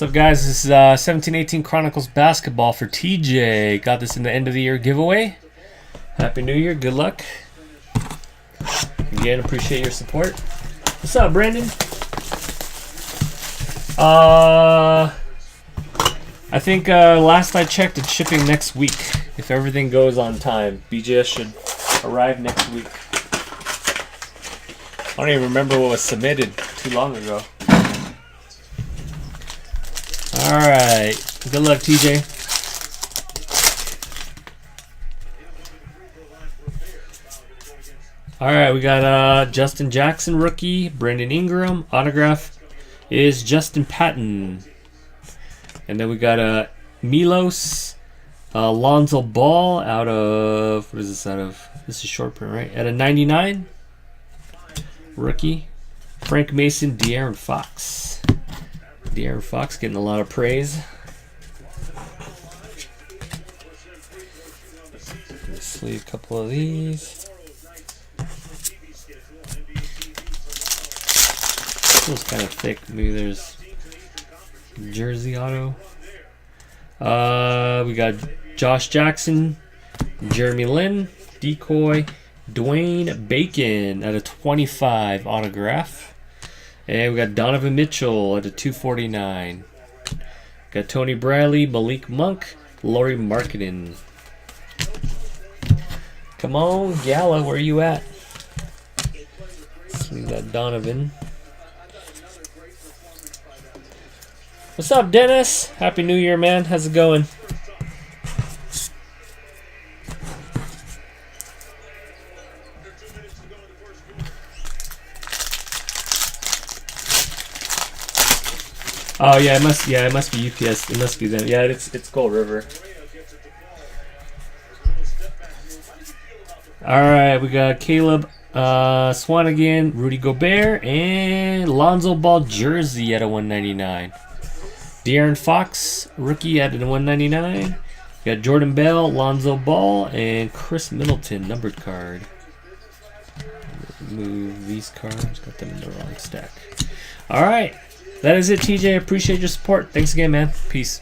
What's up, guys? This is 1718 Chronicles basketball for TJ. Got this in the end of the year giveaway. Happy New Year. Good luck. Again, appreciate your support. What's up, Brandon? I think last I checked, it's shipping next week. If everything goes on time, BJS should arrive next week. I don't even remember what was submitted too long ago. Alright, good luck, TJ. Alright, we got Justin Jackson, rookie. Brandon Ingram. Autograph is Justin Patton. And then we got Milos. Lonzo Ball out of... What is this out of? This is short print, right? At a 99. Rookie. Frank Mason, De'Aaron Fox. De'Aaron Fox getting a lot of praise. Sleeve a couple of these. Feels kind of thick. Maybe there's jersey auto. We got Josh Jackson, Jeremy Lin, Decoy, Dwayne Bacon at a 25 autograph. And we got Donovan Mitchell at a 249. Got Tony Bradley, Malik Monk, Lauri Markkanen. Come on, Gala, where you at? So we got Donovan. What's up, Dennis? Happy New Year, man. How's it going? Oh yeah, it must be UPS. It must be them. Yeah, it's Gold River. All right, we got Caleb Swanigan, Rudy Gobert, and Lonzo Ball jersey at a 199. De'Aaron Fox rookie at a 199. We got Jordan Bell, Lonzo Ball, and Chris Middleton numbered card. Move these cards. Got them in the wrong stack. All right. That is it, TJ. Appreciate your support. Thanks again, man. Peace.